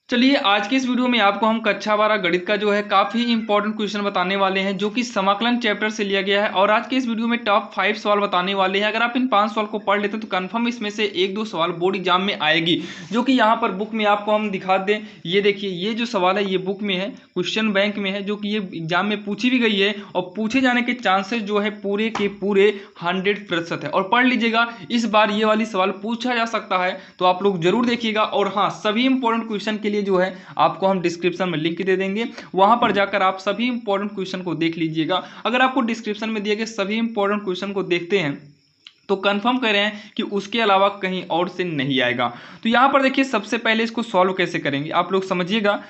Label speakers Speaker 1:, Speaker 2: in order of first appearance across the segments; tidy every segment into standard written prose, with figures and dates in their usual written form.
Speaker 1: चलिए आज के इस वीडियो में आपको हम कक्षा 12 गणित का जो है काफी इंपॉर्टेंट क्वेश्चन बताने वाले हैं जो कि समाकलन चैप्टर से लिया गया है। और आज के इस वीडियो में टॉप 5 सवाल बताने वाले हैं। अगर आप इन 5 सवाल को पढ़ लेते हैं तो कंफर्म इसमें से एक दो सवाल बोर्ड एग्जाम में आएगी, जो कि यहाँ पर बुक में आपको हम दिखा दें। ये देखिए, ये जो सवाल है ये बुक में है, क्वेश्चन बैंक में है, जो कि ये एग्जाम में पूछी भी गई है और पूछे जाने के चांसेस जो है पूरे के पूरे 100% है। और पढ़ लीजिएगा, इस बार ये वाली सवाल पूछा जा सकता है, तो आप लोग जरूर देखिएगा। और हाँ, सभी इंपॉर्टेंट क्वेश्चन के लिए जो है आपको हम डिस्क्रिप्शन में लिंक दे देंगे, वहां पर जाकर आप सभी इंपॉर्टेंट क्वेश्चन को देख लीजिएगा। अगर आपको डिस्क्रिप्शन में दिए गए सभी इंपॉर्टेंट क्वेश्चन को देखते हैं तो कंफर्म कर रहे हैं कि उसके अलावा कहीं और से नहीं आएगा। तो यहां पर देखिए, सबसे पहले इसको सॉल्व कैसे करेंगे आप लोग समझिएगा।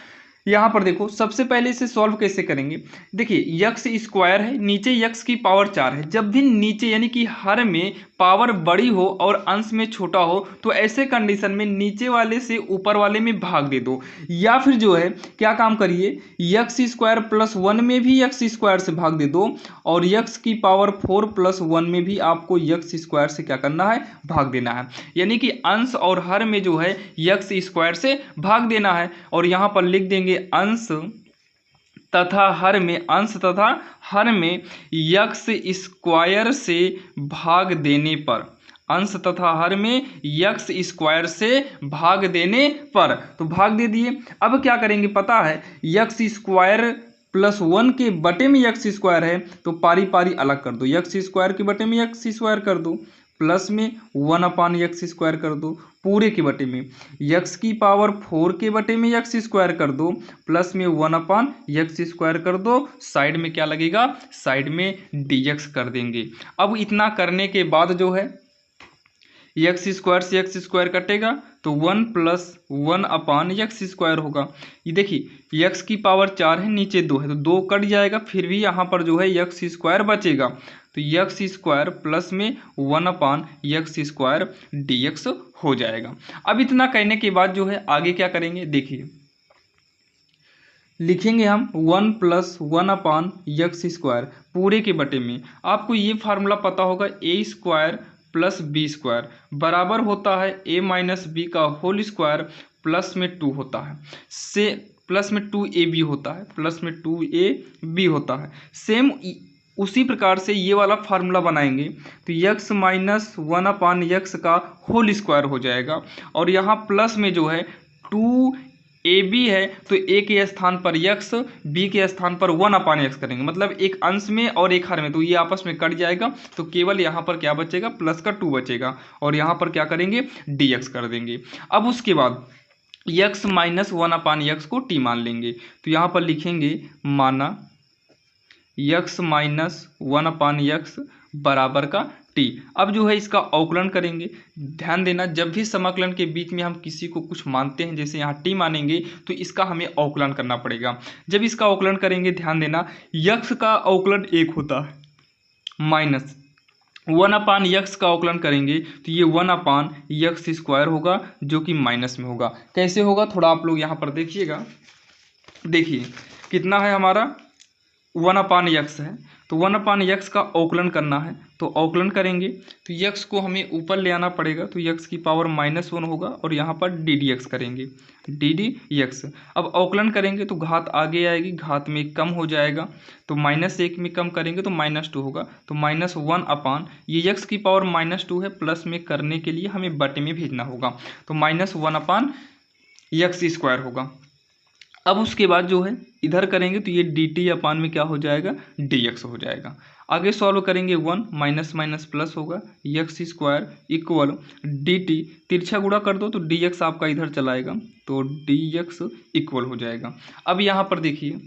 Speaker 1: यहां पर देखो, सबसे पहले इसे सॉल्व कैसे करेंगे। देखिए, यक्स स्क्वायर है, नीचे यक्स की पावर 4 है। जब भी नीचे यानी कि हर में पावर बड़ी हो और अंश में छोटा हो तो ऐसे कंडीशन में नीचे वाले से ऊपर वाले में भाग दे दो, या फिर जो है क्या काम करिए, यक्स स्क्वायर प्लस 1 में भी यक्स स्क्वायर से भाग दे दो, और यक्स की पावर 4 प्लस 1 में भी आपको यक्स स्क्वायर से क्या करना है, भाग देना है। यानी कि अंश और हर में जो है यक्स स्क्वायर से भाग देना है। और यहां पर लिख देंगे अंश तथा हर में, अंश तथा हर में यक्स स्क्वायर से भाग देने पर, अंश तथा हर में यक्स स्क्वायर से भाग देने पर, तो भाग दे दिए। अब क्या करेंगे पता है, यक्स स्क्वायर प्लस 1 के बटे में यक्स स्क्वायर है तो पारी पारी अलग कर दो, यक्स स्क्वायर के बटे में यक्स स्क्वायर कर दो, प्लस में 1 अपान यक्स स्क्वायर कर दो, पूरे के बटे में यक्स की पावर 4 के बटे में यक्स स्क्वायर कर दो, प्लस में 1 अपान यक्स स्क्वायर कर दो। साइड में क्या लगेगा, साइड में डीएक्स कर देंगे। अब इतना करने के बाद जो है यक्स स्क्वायर से यक्स स्क्वायर कटेगा तो 1 प्लस 1 अपान यक्स स्क्वायर होगा। ये देखिए, यक्स की पावर 4 है, नीचे 2 है तो 2 कट जाएगा, फिर भी यहाँ पर जो है यक्स स्क्वायर बचेगा। तो यक्स स्क्वायर प्लस में 1 अपान यक्स स्क्वायर डीएक्स हो जाएगा। अब इतना कहने के बाद जो है आगे क्या करेंगे, देखिए लिखेंगे हम 1 प्लस 1 अपान यक्स स्क्वायर पूरे के बटे में। आपको ये फार्मूला पता होगा, ए स्क्वायर प्लस बी स्क्वायर बराबर होता है ए माइनस बी का होल स्क्वायर, प्लस में 2 होता है, से प्लस में 2ab होता है, प्लस में 2ab होता है। सेम उसी प्रकार से ये वाला फार्मूला बनाएंगे तो यक्स माइनस 1 अपान यक्स का होल स्क्वायर हो जाएगा। और यहाँ प्लस में जो है 2ab है तो ए के स्थान पर यक्स, बी के स्थान पर 1 अपान यक्स करेंगे, मतलब एक अंश में और एक हर में, तो ये आपस में कट जाएगा तो केवल यहाँ पर क्या बचेगा, प्लस का 2 बचेगा। और यहाँ पर क्या करेंगे, डीएक्स कर देंगे। अब उसके बाद यक्स माइनस 1 अपान यक्स को टी मान लेंगे, तो यहाँ पर लिखेंगे माना यक्स माइनस 1 अपान यक्स बराबर का टी। अब जो है इसका अवकलन करेंगे। ध्यान देना, जब भी समाकलन के बीच में हम किसी को कुछ मानते हैं, जैसे यहाँ टी मानेंगे, तो इसका हमें अवकलन करना पड़ेगा। जब इसका अवकलन करेंगे, ध्यान देना, यक्स का अवकलन 1 होता है, माइनस 1 अपान यक्स का अवकलन करेंगे तो ये 1 अपान यक्स स्क्वायर होगा, जो कि माइनस में होगा। कैसे होगा, थोड़ा आप लोग यहाँ पर देखिएगा। देखिए कितना है हमारा, 1 अपान यक्स है, तो 1 अपान यक्स का अवकलन करना है, तो अवकलन करेंगे तो यक्स को हमें ऊपर ले आना पड़ेगा, तो यक्स की पावर -1 होगा, और यहाँ पर डी डी एक्स करेंगे, डी डी यक्स। अब अवकलन करेंगे तो घात आगे आएगी, घात में कम हो जाएगा, तो -1 में कम करेंगे तो -2 होगा, तो -1 अपान ये यक्स की पावर -2 है, प्लस में करने के लिए हमें बटे में भेजना होगा, तो -1 अपान यक्स स्क्वायर होगा। अब उसके बाद जो है इधर करेंगे तो ये डी टी अपान में क्या हो जाएगा, डी एक्स हो जाएगा। आगे सॉल्व करेंगे 1 माइनस माइनस प्लस होगा, x square equal D T, तिरछा गुणा कर दो तो डी एक्स आपका इधर चलाएगा, तो डी एक्स इक्वल हो जाएगा। अब यहाँ पर देखिए,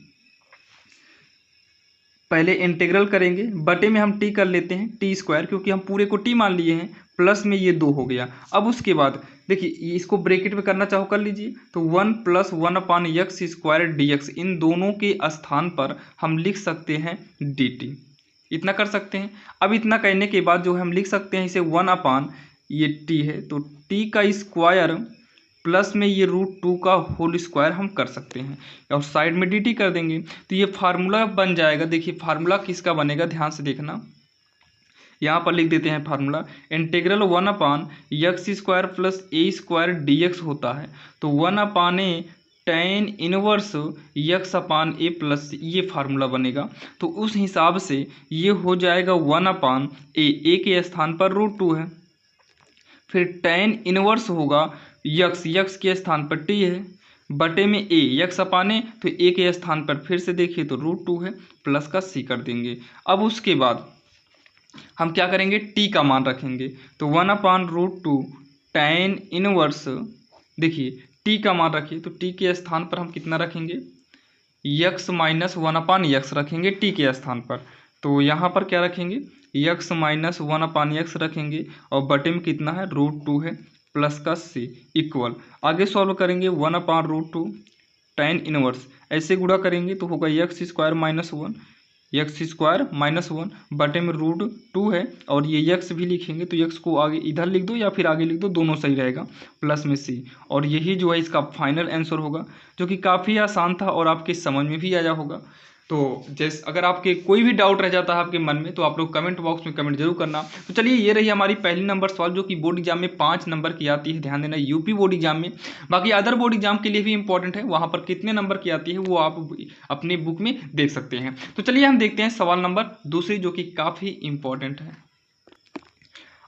Speaker 1: पहले इंटीग्रल करेंगे, बटे में हम टी कर लेते हैं, टी स्क्वायर, क्योंकि हम पूरे को टी मान लिए हैं, प्लस में ये 2 हो गया। अब उसके बाद देखिए, इसको ब्रैकेट में करना चाहो कर लीजिए, तो 1 प्लस 1 अपान यक्स स्क्वायर डी एक्स, इन दोनों के स्थान पर हम लिख सकते हैं डी टी, इतना कर सकते हैं। अब इतना करने के बाद जो है हम लिख सकते हैं इसे 1 अपान ये टी है, तो टी का स्क्वायर प्लस में ये √2 का होल स्क्वायर हम कर सकते हैं, और साइड में dt कर देंगे, तो ये फार्मूला बन जाएगा। देखिए फार्मूला किसका बनेगा, ध्यान से देखना, यहाँ पर लिख देते हैं फार्मूला, इंटीग्रल 1 अपान यक्स स्क्वायर प्लस ए स्क्वायर डी एक्स होता है, तो 1 अपान ए tan इनवर्स यक्स अपान ए प्लस ये फार्मूला बनेगा। तो उस हिसाब से ये हो जाएगा 1/a, ए के स्थान पर √2 है। फिर tan इनवर्स होगा यक्स, यक्स के स्थान पर t है, बटे में a, यक्स अपान ए, तो a के स्थान पर फिर से देखिए तो √2 है, प्लस का c कर देंगे। अब उसके बाद हम क्या करेंगे, t का मान रखेंगे। तो 1/√2 tan इनवर्स, देखिए t का मान रखिए, तो t के स्थान पर हम कितना रखेंगे, यक्स माइनस 1/x रखेंगे t के स्थान पर। तो यहाँ पर क्या रखेंगे, यक्स माइनस 1/x रखेंगे और बटे में कितना है, √2 है, प्लस का c इक्वल, आगे सॉल्व करेंगे 1/√2 tan इनवर्स, ऐसे गुणा करेंगे तो होगा x square minus 1, x square minus 1 बटे में √2 है, और ये यक्स भी लिखेंगे तो यक्स को आगे इधर लिख दो या फिर आगे लिख दो, दोनों सही रहेगा, प्लस में c। और यही जो है इसका फाइनल आंसर होगा, जो कि काफ़ी आसान था और आपके समझ में भी आया होगा। तो जैसे अगर आपके कोई भी डाउट रह जाता है आपके मन में, तो आप लोग कमेंट बॉक्स में कमेंट जरूर करना। तो चलिए, ये रही हमारी पहली नंबर सवाल, जो कि बोर्ड एग्जाम में 5 नंबर की आती है, ध्यान देना, यूपी बोर्ड एग्जाम में। बाकी अदर बोर्ड एग्जाम के लिए भी इंपॉर्टेंट है, वहाँ पर कितने नंबर की आती है वो आप अपनी बुक में देख सकते हैं। तो चलिए हम देखते हैं सवाल नंबर दूसरी, जो कि काफ़ी इंपॉर्टेंट है।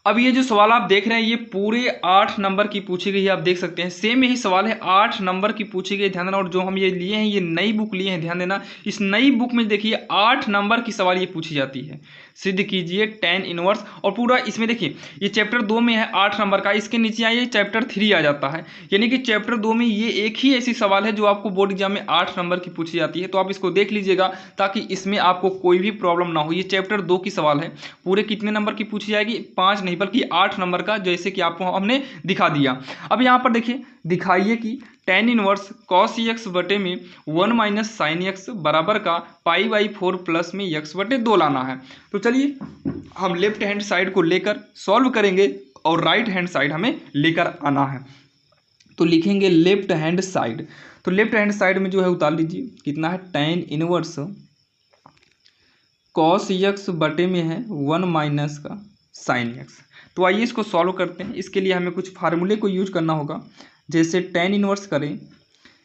Speaker 1: अब ये जो सवाल आप देख रहे हैं ये पूरे 8 नंबर की पूछी गई है, आप देख सकते हैं सेम यही सवाल है, 8 नंबर की पूछी गई, ध्यान देना। और जो हम ये लिए हैं ये नई बुक लिए हैं, ध्यान देना, इस नई बुक में देखिए 8 नंबर की सवाल ये पूछी जाती है। सिद्ध कीजिए tan इनवर्स, और पूरा इसमें देखिए ये चैप्टर 2 में है 8 नंबर का, इसके नीचे आइए चैप्टर 3 आ जाता है, यानी कि चैप्टर 2 में ये एक ही ऐसी सवाल है जो आपको बोर्ड एग्जाम में 8 नंबर की पूछी जाती है। तो आप इसको देख लीजिएगा ताकि इसमें आपको कोई भी प्रॉब्लम ना हो। ये चैप्टर 2 की सवाल है, पूरे कितने नंबर की पूछी जाएगी, 5 नहीं बल्कि 8 नंबर का, जैसे कि आपको हमने दिखा दिया। अब यहाँ पर देखिए, दिखाइए कि tan इनवर्स cos x बटे में 1 माइनस साइन एक्स बराबर का π/4 प्लस में x बटे 2 लाना है। तो चलिए हम लेफ्ट हैंड साइड को लेकर सॉल्व करेंगे और राइट हैंड साइड हमें लेकर आना है। तो लिखेंगे लेफ्ट हैंड साइड, तो लेफ्ट हैंड साइड में जो है उतार लीजिए, कितना है, tan इनवर्स cos x बटे में है 1 माइनस का साइन एक्स। तो आइए इसको सॉल्व करते हैं। इसके लिए हमें कुछ फार्मूले को यूज करना होगा, जैसे tan इनवर्स करें,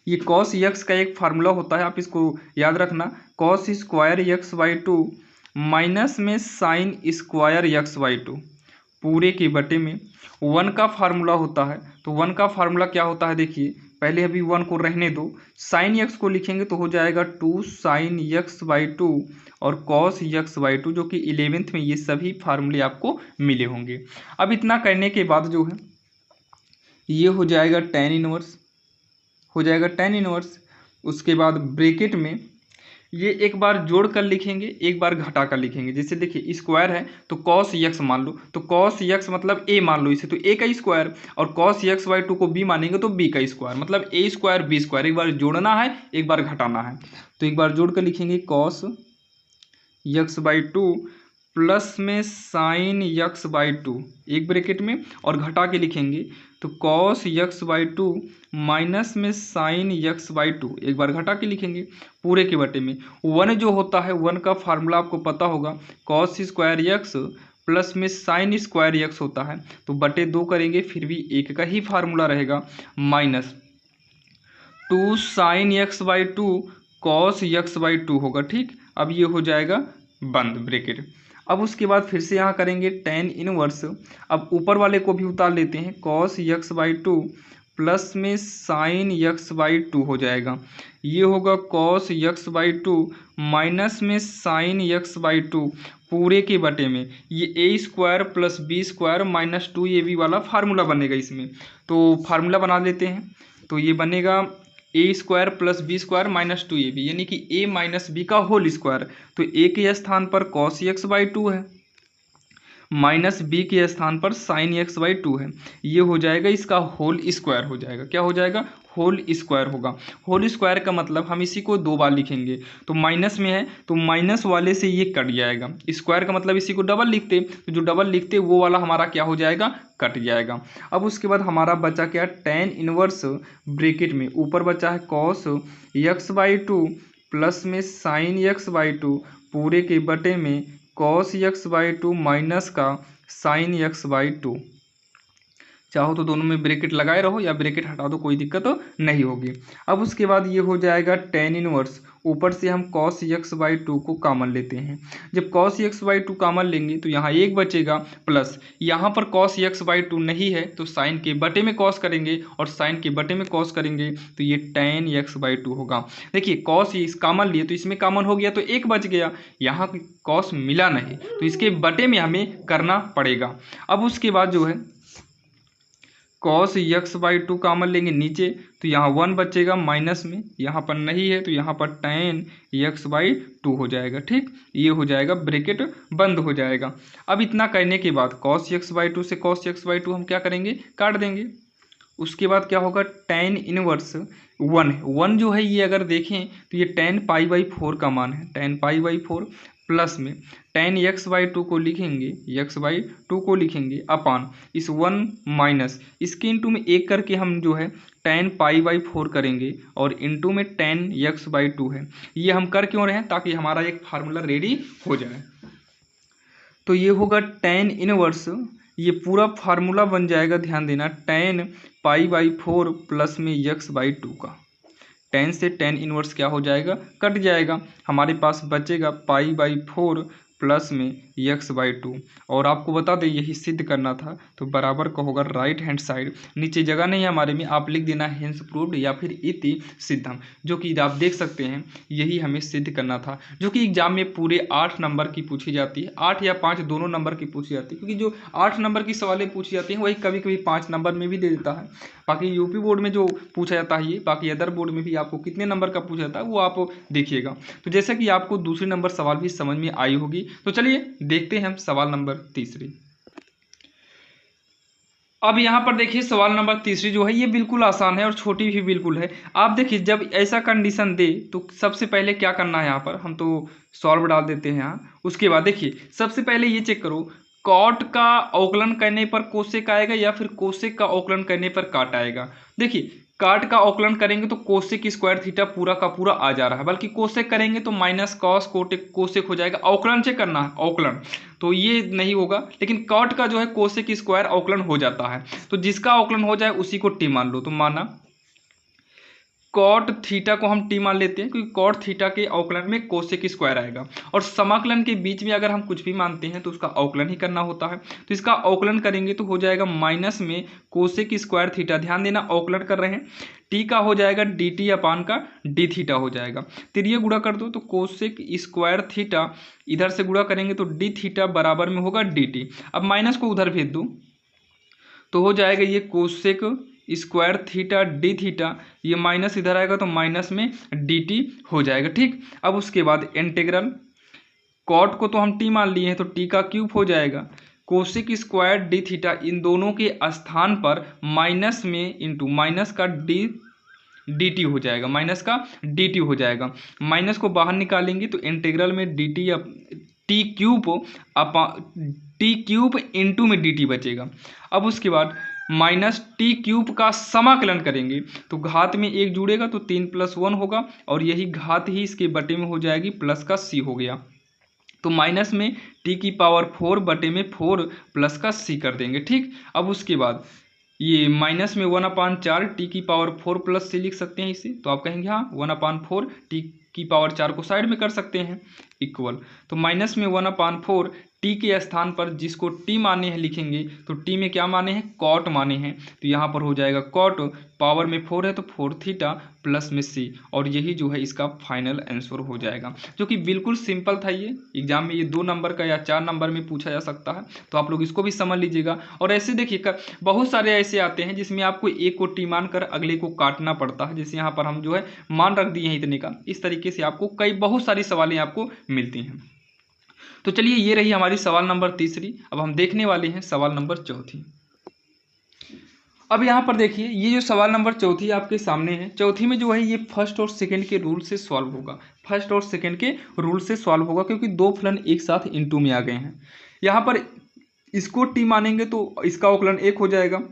Speaker 1: ये cos x का एक फार्मूला होता है, आप इसको याद रखना, cos स्क्वायर x/2 माइनस में साइन स्क्वायर x/2 पूरे के बटे में 1 का फार्मूला होता है। तो 1 का फार्मूला क्या होता है, देखिए पहले अभी 1 को रहने दो, साइन x को लिखेंगे तो हो जाएगा 2 साइन x/2 और cos x/2, जो कि 11th में ये सभी फार्मूले आपको मिले होंगे। अब इतना करने के बाद जो है ये हो जाएगा tan इनवर्स, हो जाएगा tan इनवर्स। उसके बाद ब्रैकेट में ये एक बार जोड़ कर लिखेंगे, एक बार घटा कर लिखेंगे। जैसे देखिए स्क्वायर है तो cos x मान लो, तो cos x मतलब a मान लो इसे, तो a का स्क्वायर, और cos x/2 को b मानेंगे तो b का स्क्वायर, मतलब a स्क्वायर b स्क्वायर। एक बार जोड़ना है, एक बार घटाना है, तो एक बार जोड़ कर लिखेंगे cos x/2 प्लस में साइन x/2 एक ब्रैकेट में, और घटा के लिखेंगे तो cos x/2 माइनस में साइन x/2 एक बार घटा के लिखेंगे पूरे के बटे में। 1 जो होता है, 1 का फार्मूला आपको पता होगा, cos स्क्वायर x प्लस में साइन स्क्वायर x होता है, तो बटे 2 करेंगे फिर भी एक का ही फार्मूला रहेगा, minus 2 sine x/2 cos x/2 होगा, ठीक। अब ये हो जाएगा बंद ब्रैकेट। अब उसके बाद फिर से यहाँ करेंगे tan इनवर्स, अब ऊपर वाले को भी उतार लेते हैं, cos x/2 प्लस में साइन x/2 हो जाएगा, ये होगा cos x/2 माइनस में साइन x/2 पूरे के बटे में, ये a square plus b square minus 2ab वाला फार्मूला बनेगा इसमें। तो फार्मूला बना लेते हैं, तो ये बनेगा a square plus b square minus 2ab, यानी कि a माइनस बी का होल स्क्वायर। तो a के स्थान पर cos x/2 है, माइनस b के स्थान पर साइन x/2 है, ये हो जाएगा इसका होल स्क्वायर हो जाएगा। क्या हो जाएगा, होल स्क्वायर होगा। होल स्क्वायर का मतलब हम इसी को 2 बार लिखेंगे, तो माइनस में है तो माइनस वाले से ये कट जाएगा, स्क्वायर का मतलब इसी को डबल लिखते, तो जो डबल लिखते वो वाला हमारा क्या हो जाएगा, कट जाएगा। अब उसके बाद हमारा बचा क्या, tan इनवर्स ब्रैकेट में ऊपर बचा है cos x/2 प्लस में साइन x/2 पूरे के बटे में cos x/2 माइनस का साइन x/2। चाहो तो दोनों में ब्रैकेट लगाए रहो या ब्रैकेट हटा दो, कोई दिक्कत तो नहीं होगी। अब उसके बाद ये हो जाएगा tan इनवर्स, ऊपर से हम cos x/2 को कॉमन लेते हैं। जब cos x/2 कॉमन लेंगे तो यहाँ एक बचेगा, प्लस यहाँ पर cos x/2 नहीं है तो साइन के बटे में cos करेंगे, और साइन के बटे में cos करेंगे तो ये tan x/2 होगा। देखिए cos इस कॉमन लिए तो इसमें कॉमन हो गया तो एक बच गया, यहाँ cos मिला नहीं तो इसके बटे में हमें करना पड़ेगा। अब उसके बाद जो है cos x/2 कॉमन लेंगे नीचे तो यहाँ 1 बचेगा माइनस में, यहाँ पर नहीं है तो यहाँ पर tan x/2 हो जाएगा। ठीक, ये हो जाएगा, ब्रैकेट बंद हो जाएगा। अब इतना करने के बाद cos x/2 से cos x/2 हम क्या करेंगे, काट देंगे। उसके बाद क्या होगा, tan इनवर्स 1 जो है ये अगर देखें तो ये tan π/4 का मान है, tan π/4 प्लस में tan x/2 को लिखेंगे, x/2 को लिखेंगे अपान इस 1 माइनस इसके इंटू में एक करके हम जो है tan π/4 करेंगे और इंटू में tan x/2 है। ये हम कर क्यों रहे हैं, ताकि हमारा एक फार्मूला रेडी हो जाए। तो ये होगा tan इनवर्स, ये पूरा फार्मूला बन जाएगा, ध्यान देना, tan π/4 प्लस में x/2 का। tan से tan इनवर्स क्या हो जाएगा, कट जाएगा, हमारे पास बचेगा π/4 प्लस में x/2। और आपको बता दें यही सिद्ध करना था तो बराबर का होगा राइट हैंड साइड, नीचे जगह नहीं है हमारे में, आप लिख देना हेंस प्रूव्ड या फिर इति सिद्धम, जो कि आप देख सकते हैं यही हमें सिद्ध करना था, जो कि एग्जाम में पूरे 8 नंबर की पूछी जाती है, 8 या 5 दोनों नंबर की पूछी जाती है, क्योंकि जो 8 नंबर की सवालें पूछी जाती हैं वही कभी कभी 5 नंबर में भी दे देता है। बाकी यूपी बोर्ड में जो पूछा जाता है ये, बाकी अदर बोर्ड में भी आपको कितने नंबर का पूछा जाता है वो आप देखिएगा। तो जैसा कि आपको दूसरे नंबर सवाल भी समझ में आई होगी, तो चलिए देखते हैं हम सवाल नंबर तीसरी। अब यहाँ पर देखिए सवाल नंबर तीसरी जो है ये बिल्कुल आसान है और छोटी भी बिल्कुल है। आप देखिए जब ऐसा कंडीशन दे तो सबसे पहले क्या करना है, यहाँ पर हम तो सॉल्व डाल देते हैं यहाँ। उसके बाद देखिए सबसे पहले ये चेक करो, कॉट का अवकलन करने पर कोसेक आएगा या फिर कोसेक का अवकलन करने पर काट आएगा। देखिए काट का अवकलन करेंगे तो कोसेक स्क्वायर थीटा पूरा का पूरा आ जा रहा है, बल्कि कोसेक करेंगे तो माइनस कॉस कोसेक हो जाएगा। अवकलन चेक करना है, अवकलन तो ये नहीं होगा, लेकिन कॉट का जो है कोसेक स्क्वायर अवकलन हो जाता है, तो जिसका अवकलन हो जाए उसी को टी मान लो। तो माना कॉट थीटा को हम टी मान लेते हैं, क्योंकि कॉट थीटा के अवकलन में कोसेक स्क्वायर आएगा, और समाकलन के बीच में अगर हम कुछ भी मानते हैं तो उसका अवकलन ही करना होता है। तो इसका अवकलन करेंगे तो हो जाएगा माइनस में कोसेक स्क्वायर थीटा, ध्यान देना अवकलन कर रहे हैं, टी का हो जाएगा डी टी अपान का डी थीटा हो जाएगा। तिरिये गुणा कर दो तो कोसेक स्क्वायर थीटा, इधर से गुणा करेंगे तो डी थीटा बराबर में होगा डी टी। अब माइनस को उधर भेज दो तो हो जाएगा ये cosec square theta D theta, ये माइनस इधर आएगा तो माइनस में डी टी हो जाएगा। ठीक, अब उसके बाद इंटीग्रल कॉट को तो हम टी मान लिए हैं तो टी का क्यूब हो जाएगा, कोसेक स्क्वायर डी थीटा, इन दोनों के स्थान पर माइनस में इंटू माइनस का डी टी हो जाएगा, माइनस का डी टी हो जाएगा। माइनस को बाहर निकालेंगे तो इंटीग्रल में D T T cube into में डी टी बचेगा। अब उसके बाद माइनस टी क्यूब का समाकलन करेंगे तो घात में एक जुड़ेगा तो 3 + 1 होगा, और यही घात ही इसके बटे में हो जाएगी, प्लस का सी हो गया। तो माइनस में टी की पावर 4 बटे में 4 प्लस का सी कर देंगे। ठीक, अब उसके बाद ये माइनस में 1/4 टी की पावर 4 प्लस सी लिख सकते हैं इसे, तो आप कहेंगे हाँ 1/4 टी की पावर 4 को साइड में कर सकते हैं इक्वल, तो माइनस में 1/4 टी के स्थान पर जिसको टी माने हैं लिखेंगे, तो टी में क्या माने हैं, कॉट माने हैं, तो यहाँ पर हो जाएगा कॉट, पावर में 4 है तो 4 थीटा प्लस में सी, और यही जो है इसका फाइनल आंसर हो जाएगा, जो कि बिल्कुल सिंपल था। ये एग्जाम में ये 2 नंबर का या 4 नंबर में पूछा जा सकता है, तो आप लोग इसको भी समझ लीजिएगा। और ऐसे देखिए बहुत सारे ऐसे आते हैं जिसमें आपको एक को टी मान कर अगले को काटना पड़ता है, जैसे यहाँ पर हम जो है मान रख दिए हैं इतने का, इस तरीके से आपको बहुत सारी सवालें आपको मिलती हैं। तो चलिए ये रही हमारी सवाल नंबर तीसरी। अब हम देखने वाले हैं सवाल नंबर चौथी। अब यहाँ पर देखिए ये जो सवाल नंबर चौथी आपके सामने है, चौथी में जो है ये फर्स्ट और सेकंड के रूल से सॉल्व होगा, फर्स्ट और सेकंड के रूल से सॉल्व होगा, क्योंकि 2 फलन एक साथ इनटू में आ गए हैं। यहाँ पर इसको टी मानेंगे तो इसका अवकलन 1 हो जाएगा,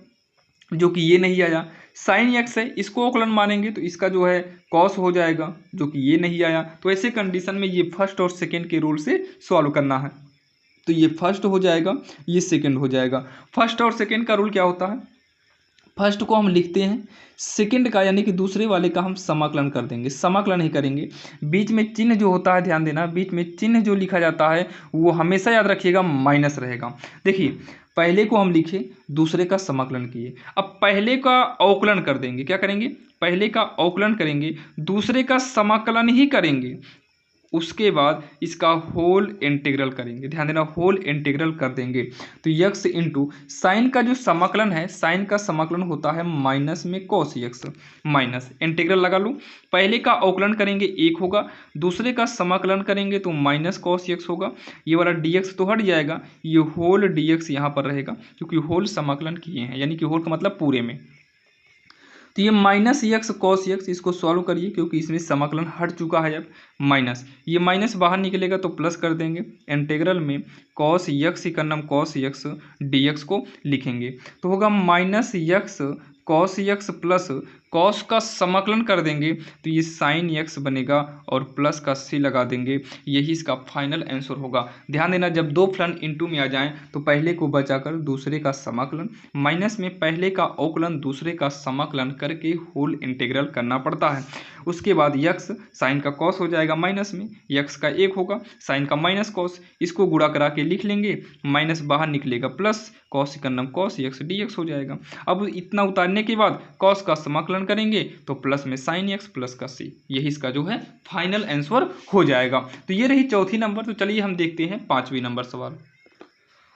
Speaker 1: जो कि ये नहीं आया। साइन एक्स है, इसको अवकलन मानेंगे तो इसका जो है कॉस हो जाएगा, जो कि ये नहीं आया। तो ऐसे कंडीशन में ये फर्स्ट और सेकंड के रूल से सॉल्व करना है, तो ये फर्स्ट हो जाएगा, ये सेकंड हो जाएगा। फर्स्ट और सेकंड का रूल क्या होता है, फर्स्ट को हम लिखते हैं, सेकंड का यानी कि दूसरे वाले का हम समाकलन कर देंगे, समाकलन ही करेंगे। बीच में चिन्ह जो होता है, ध्यान देना, बीच में चिन्ह जो लिखा जाता है वो हमेशा याद रखिएगा माइनस रहेगा। देखिए पहले को हम लिखे, दूसरे का समाकलन किए, अब पहले का अवकलन कर देंगे। क्या करेंगे? पहले का अवकलन करेंगे, दूसरे का समाकलन ही करेंगे, उसके बाद इसका होल इंटीग्रल करेंगे। ध्यान देना, होल इंटीग्रल कर देंगे तो यक्स इंटू साइन का जो समाकलन है, साइन का समाकलन होता है माइनस में कॉस यक्स, माइनस इंटीग्रल लगा लूँ। पहले का अवकलन करेंगे एक होगा, दूसरे का समाकलन करेंगे तो माइनस कॉस यक्स होगा। ये वाला dx तो हट जाएगा, ये होल dx यहाँ पर रहेगा क्योंकि होल समाकलन किए हैं, यानी कि होल का मतलब पूरे में। तो ये माइनस यक्स कॉस यक्स, इसको सॉल्व करिए क्योंकि इसमें समाकलन हट चुका है। अब माइनस, ये माइनस बाहर निकलेगा तो प्लस कर देंगे। इंटीग्रल में कॉस यक्स ही का नाम कॉस यक्स dx को लिखेंगे तो होगा minus x cos x plus cos का समाकलन कर देंगे तो ये साइन यक्स बनेगा और प्लस का सी लगा देंगे, यही इसका फाइनल आंसर होगा। ध्यान देना, जब दो फलन इनटू में आ जाएं तो पहले को बचाकर दूसरे का समाकलन, माइनस में पहले का अवकलन दूसरे का समाकलन करके होल इंटीग्रल करना पड़ता है। उसके बाद यक्स साइन का कॉस हो जाएगा, माइनस में यक्स का एक होगा, साइन का माइनस कॉस, इसको गुणा करा के लिख लेंगे, माइनस बाहर निकलेगा प्लस, कॉस का नाम कॉस यक्स dx हो जाएगा। अब इतना उतारने के बाद कॉस का समाकलन करेंगे तो प्लस में साइन एक्स प्लस का सी, यही इसका जो है फाइनल आंसर हो जाएगा। तो ये रही चौथी नंबर। तो चलिए हम देखते हैं पांचवी नंबर सवाल।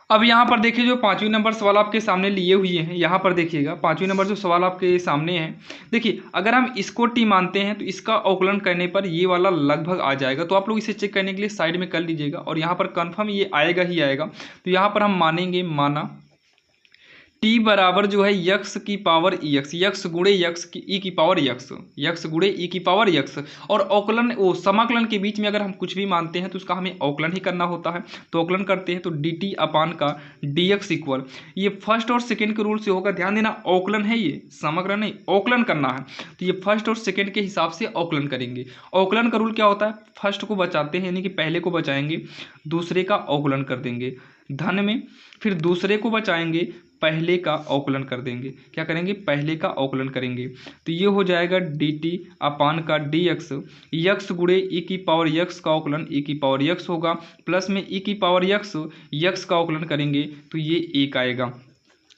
Speaker 1: अब यहाँ पर देखिए जो पांचवी नंबर सवाल आपके सामने लिए हुए हैं, यहाँ पर देखिएगा पांचवी नंबर जो सवाल आपके सामने है, देखिए अगर हम इसको टी मानते हैं तो इसका अवकलन करने पर ये वाला लगभग आ जाएगा। तो आप लोग इसे चेक करने के लिए साइड में कर लीजिएगा और यहाँ पर कन्फर्म ये आएगा ही आएगा। तो यहाँ पर हम मानेंगे, माना टी बराबर जो है यक्स की पावर एक्स, यक्स गुणे यक्स की ई की पावर यक्स, यक्स गुणे ई की पावर यक्स, और अवकलन वो समाकलन के बीच में अगर हम कुछ भी मानते हैं तो उसका हमें अवकलन ही करना होता है। तो अवकलन करते हैं तो डी टी अपान का डी एक्स इक्वल, ये फर्स्ट और सेकेंड के रूल से होगा। ध्यान देना, अवकलन है, ये समाकलन नहीं, अवकलन करना है। तो ये फर्स्ट और सेकेंड के हिसाब से अवकलन करेंगे। अवकलन का रूल क्या होता है? फर्स्ट को बचाते हैं यानी कि पहले को बचाएंगे, दूसरे का अवकलन कर देंगे धन में, फिर दूसरे को बचाएंगे, पहले का अवकलन कर देंगे। क्या करेंगे? पहले का अवकलन करेंगे। तो ये हो जाएगा डी टी अपान का डी एक्स, यक्स गुणे ई की पावर यक्स का अवकलन ई की पावर यक्स होगा, प्लस में ई की पावर यक्स, यक्स का अवकलन करेंगे तो ये एक आएगा।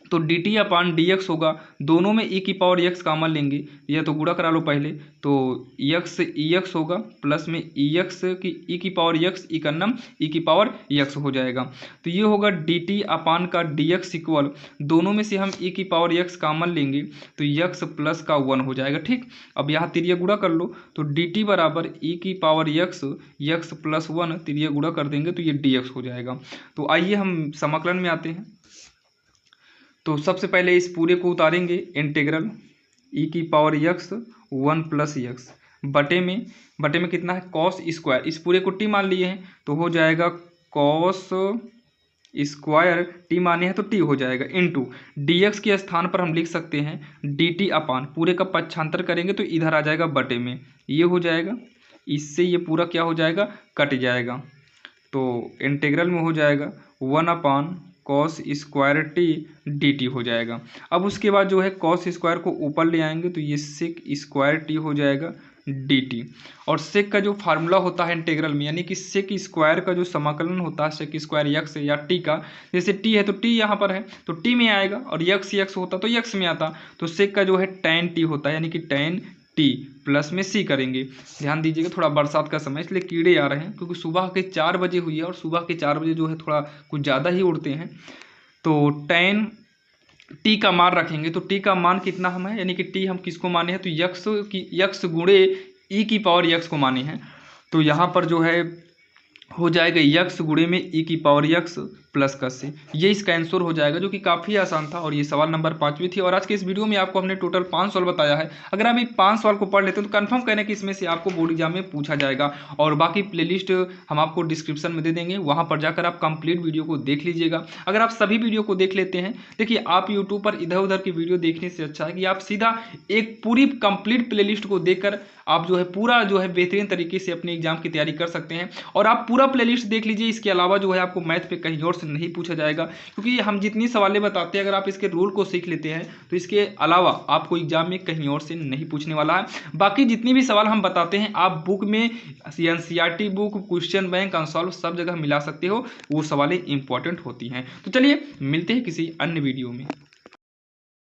Speaker 1: तो D T upon D x होगा, दोनों में ई की पावर यक्स कॉमन लेंगे, या तो गुणा करा लो पहले, तो यक्स ई एक्स होगा, प्लस में ई एक्स की ई की पावर यक्स, ई का नाम ई की पावर यक्स हो जाएगा। तो ये होगा डी टी अपान का डी एक्स इक्वल, दोनों में से हम ई की पावर यक्स कॉमन लेंगे तो यक्स प्लस का 1 हो जाएगा। ठीक, अब यहाँ तिरिया गुणा कर लो तो डी टी बराबर ई की पावर यक्स, यक्स प्लस 1, तिरिया गुणा कर देंगे तो ये डी एक्स हो जाएगा। तो आइए हम समाकलन में आते हैं। तो सबसे पहले इस पूरे को उतारेंगे, इंटीग्रल ई की पावर यक्स 1 प्लस यक्स बटे में कितना है? कॉस स्क्वायर, इस पूरे को टी मान लिए हैं तो हो जाएगा कॉस स्क्वायर, टी माने हैं तो टी हो जाएगा, इनटू dx के स्थान पर हम लिख सकते हैं dt अपान, पूरे का पक्षांतर करेंगे तो इधर आ जाएगा बटे में, ये हो जाएगा, इससे ये पूरा क्या हो जाएगा? कट जाएगा। तो इंटीग्रल में हो जाएगा 1 अपान cos square T D T हो जाएगा। अब उसके बाद जो है कॉस स्क्वायर को ऊपर ले आएंगे तो ये सेक स्क्वायर टी हो जाएगा डी टी, और सेक का जो फार्मूला होता है इंटीग्रल में, यानी कि सेक स्क्वायर का जो समाकलन होता है सेक स्क्वायर यक्स या टी का, जैसे टी है तो टी यहाँ पर है तो टी में आएगा, और यक्स यक्स होता तो यक्स में आता, तो सेक का जो है टैन टी होता है, यानी कि टैन टी प्लस में सी करेंगे। ध्यान दीजिएगा, थोड़ा बरसात का समय इसलिए कीड़े आ रहे हैं क्योंकि सुबह के 4 बजे हुई है और सुबह के 4 बजे जो है थोड़ा कुछ ज़्यादा ही उड़ते हैं। तो टैन टी का मान रखेंगे तो टी का मान कितना हम है, यानी कि टी हम किसको माने हैं? तो यक्स गुणे ई की पावर यक्स को माने हैं। तो यहाँ पर जो है हो जाएगा यक्स गुणे में ई की पावर यक्स प्लस का से, ये इसका आंसर हो जाएगा, जो कि काफ़ी आसान था। और ये सवाल नंबर 5वीं थी। और आज के इस वीडियो में आपको हमने टोटल 5 सवाल बताया है। अगर आप ये 5 सवाल को पढ़ लेते हैं तो कंफर्म करें कि इसमें से आपको बोर्ड एग्जाम में पूछा जाएगा। और बाकी प्लेलिस्ट हम आपको डिस्क्रिप्शन में दे देंगे, वहाँ पर जाकर आप कंप्लीट वीडियो को देख लीजिएगा। अगर आप सभी वीडियो को देख लेते हैं, देखिए आप यूट्यूब पर इधर उधर की वीडियो देखने से अच्छा है कि आप सीधा एक पूरी कंप्लीट प्लेलिस्ट को देखकर आप जो है पूरा जो है बेहतरीन तरीके से अपने एग्जाम की तैयारी कर सकते हैं। और आप पूरा प्लेलिस्ट देख लीजिए, इसके अलावा जो है आपको मैथ पे कहीं और से नहीं पूछा जाएगा, क्योंकि हम जितनी सवालें बताते हैं अगर आप इसके रूल को सीख लेते हैं तो इसके अलावा आपको एग्जाम में कहीं और से नहीं पूछने वाला है। बाकी जितनी भी सवाल हम बताते हैं आप बुक में NCERT book, question bank, unsolved सब जगह मिला सकते हो, वो सवालें इंपॉर्टेंट होती हैं। तो चलिए मिलते हैं किसी अन्य वीडियो में।